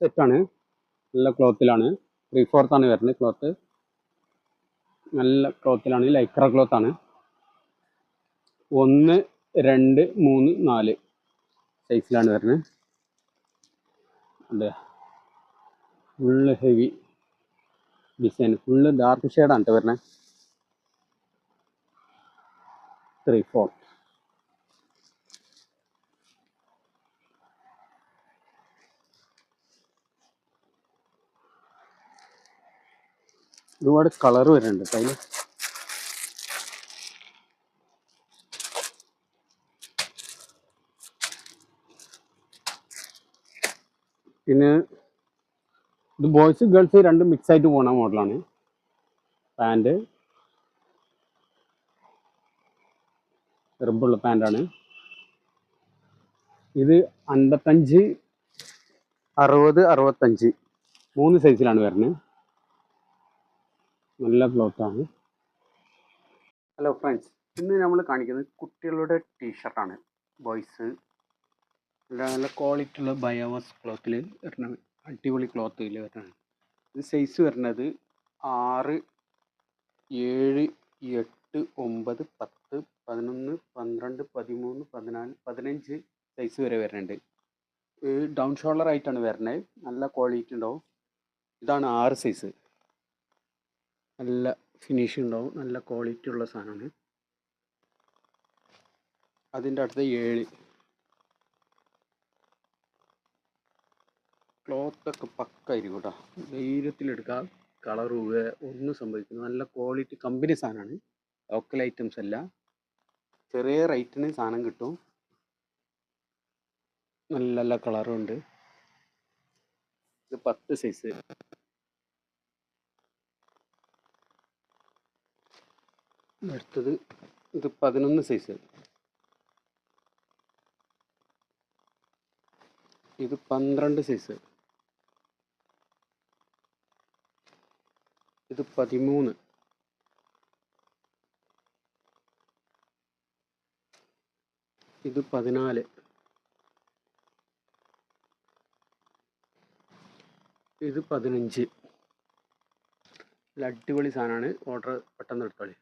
സെറ്റാണ്, നല്ല ക്ലോത്തിലാണ്. 3/4 ആണ് വരുന്നത് ക്ലോത്ത്. നല്ല ക്ലോത്തിലാണ്, ലൈക്ര ക്ലോത്താണ്. 1, 2, 3, 4 സൈസിലാണ് വരുന്നത്. അതെ, full heavy design, full dark ഷെയ്ഡാണ് കേട്ടോ വരുന്നത്. 3/4. ഒരുപാട് കളർ വരുന്നുണ്ട് അതിൽ. പിന്നെ ഇത് ബോയ്സ് ഗേൾസ് രണ്ടും മിക്സ് ആയിട്ട് പോണ മോഡലാണ്. പാൻറ് റിബുള്ള പാൻ്റാണ്. ഇത് 55, 60, 65 3 സൈസിലാണ് വരുന്നത്. നല്ല ക്ലോത്താണ്. ഹലോ ഫ്രണ്ട്സ്, ഇന്ന് നമ്മൾ കാണിക്കുന്നത് കുട്ടികളുടെ ടീഷർട്ടാണ്. ബോയ്സ് നല്ല ക്വാളിറ്റി ഉള്ള ബയോവസ് ക്ലോത്തിൽ വരുന്ന അടിപൊളി ക്ലോത്തിൽ വരുന്നതാണ്. ഇത് സൈസ് വരുന്നത് 6, 7, 8, 9, 10, 11, 12, 13, 14, 15 സൈസ് വരെ വരുന്നുണ്ട്. ഡൗൺ ഷോൾഡർ ആയിട്ടാണ് വരുന്നത്. നല്ല ക്വാളിറ്റി ഉണ്ടാവും. ഇതാണ് 6 സൈസ്. നല്ല ഫിനിഷ് ഉണ്ടാവും, നല്ല ക്വാളിറ്റി ഉള്ള സാധനമാണ്. അതിൻ്റെ അടുത്ത് 7. ക്ലോത്തൊക്കെ പക്കായിരിക്കും കേട്ടോ, ധൈര്യത്തിലെടുക്കാം. കളർ പോവുക ഒന്നും സംഭവിക്കുന്നു. നല്ല ക്വാളിറ്റി കമ്പനി സാധനമാണ്. ലോക്കൽ ഐറ്റംസ് അല്ല. ചെറിയ റേറ്റിന് സാധനം കിട്ടും. നല്ല നല്ല കളറും ഉണ്ട്. ഇത് 10 സൈസ്. അടുത്തത് ഇത് 11 സൈസ്. ഇത് 12 സൈസ്. ഇത് 13. ഇത് 14. ഇത് 15. നല്ല അടിപൊളി സാധനമാണ്. ഓർഡർ പെട്ടെന്ന് എടുത്തോളി.